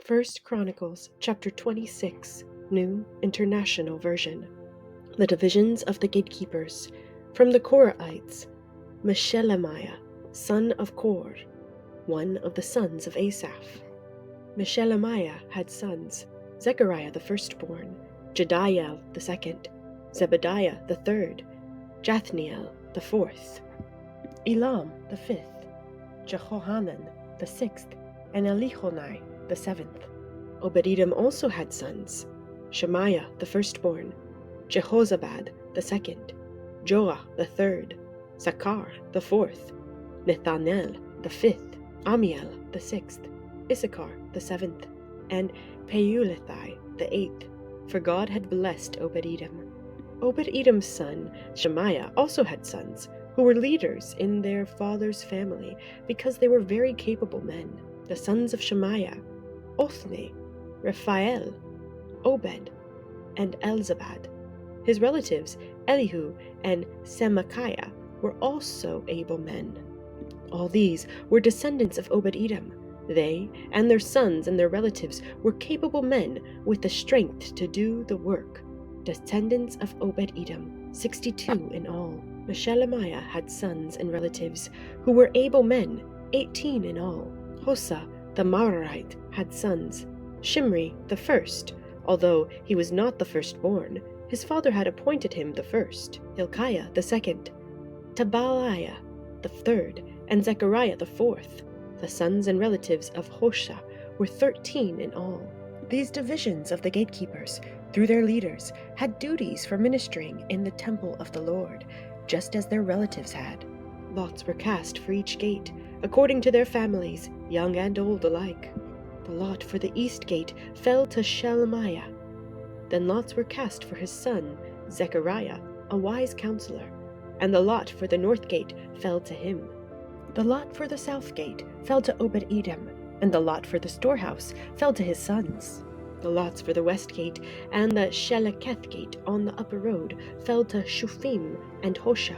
First Chronicles chapter 26, New International Version. The divisions of the gatekeepers. From the Korahites, Meshelemiah, son of Kor, one of the sons of Asaph. Meshelemiah had sons, Zechariah the firstborn, Jediael the second, Zebediah the third, Jathniel the fourth, Elam the fifth, Jehohanan the sixth, and Elihonai the seventh. Obed-Edom also had sons, Shemaiah the firstborn, Jehozabad the second, Joah the third, Sakar the fourth, Nethanel the fifth, Amiel the sixth, Issachar the seventh, and Peulethai the eighth, for God had blessed Obed-Edom. Obed-Edom's son Shemaiah also had sons, who were leaders in their father's family, because they were very capable men. The sons of Shemaiah, Othni, Raphael, Obed, and Elzabad. His relatives, Elihu and Semachiah, were also able men. All these were descendants of Obed-Edom. They and their sons and their relatives were capable men with the strength to do the work. Descendants of Obed-Edom, 62 in all. Meshelemiah had sons and relatives who were able men, 18 in all. Hosa the Maorite had sons, Shimri the first, although he was not the firstborn. His father had appointed him the first, Hilkiah the second, Tabaliah the third, and Zechariah the fourth. The sons and relatives of Hosha were 13 in all. These divisions of the gatekeepers, through their leaders, had duties for ministering in the temple of the Lord, just as their relatives had. Lots were cast for each gate, according to their families, young and old alike. The lot for the east gate fell to Shelemiah. Then lots were cast for his son, Zechariah, a wise counselor, and the lot for the north gate fell to him. The lot for the south gate fell to Obed-Edom, and the lot for the storehouse fell to his sons. The lots for the west gate and the Sheleketh gate on the upper road fell to Shufim and Hosha.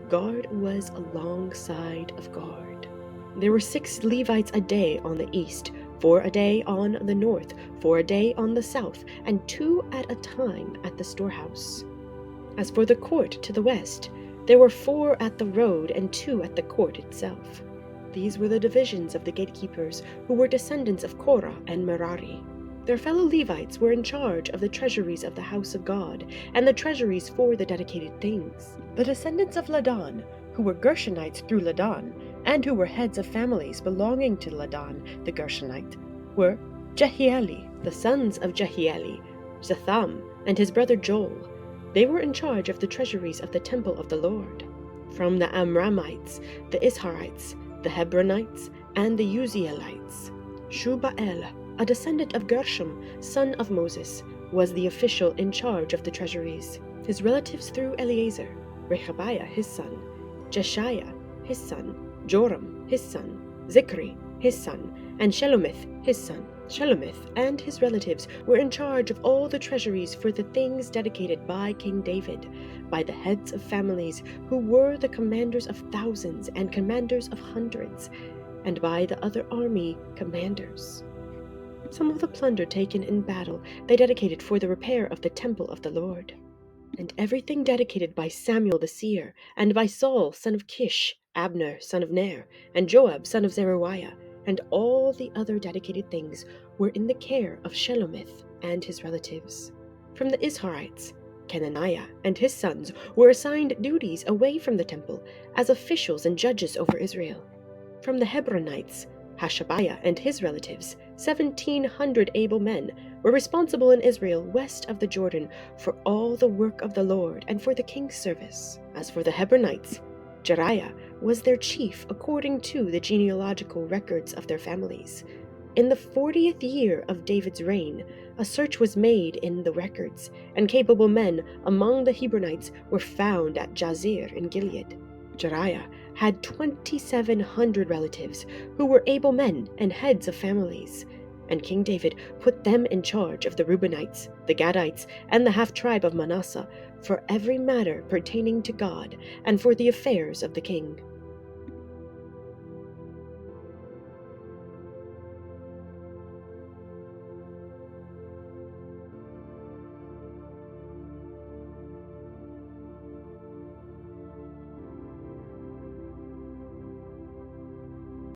Guard was alongside of guard. There were 6 Levites a day on the east, 4 a day on the north, 4 a day on the south, and 2 at a time at the storehouse. As for the court to the west, there were 4 at the road and 2 at the court itself. These were the divisions of the gatekeepers, who were descendants of Korah and Merari. Their fellow Levites were in charge of the treasuries of the house of God, and the treasuries for the dedicated things. The descendants of Ladan, who were Gershonites through Ladan, and who were heads of families belonging to Ladan the Gershonite, were Jehieli. The sons of Jehieli, Zatham, and his brother Joel. They were in charge of the treasuries of the temple of the Lord. From the Amramites, the Isharites, the Hebronites, and the Uzielites, Shubael, a descendant of Gershom, son of Moses, was the official in charge of the treasuries. His relatives through Eleazar, Rehabiah his son, Jeshiah his son, Joram his son, Zichri his son, and Shelomith his son. Shelomith and his relatives were in charge of all the treasuries for the things dedicated by King David, by the heads of families who were the commanders of thousands and commanders of hundreds, and by the other army commanders. Some of the plunder taken in battle they dedicated for the repair of the temple of the Lord. And everything dedicated by Samuel the seer, and by Saul son of Kish, Abner son of Ner, and Joab son of Zeruiah, and all the other dedicated things were in the care of Shelomith and his relatives. From the Isharites, Kenaniah and his sons were assigned duties away from the temple as officials and judges over Israel. From the Hebronites, Hashabiah and his relatives, 1,700 able men, were responsible in Israel west of the Jordan for all the work of the Lord and for the king's service. As for the Hebronites, Jeriah was their chief according to the genealogical records of their families. In the 40th year of David's reign, a search was made in the records, and capable men among the Hebronites were found at Jazer in Gilead. Jeriah had 2,700 relatives who were able men and heads of families, and King David put them in charge of the Reubenites, the Gadites, and the half-tribe of Manasseh for every matter pertaining to God and for the affairs of the king.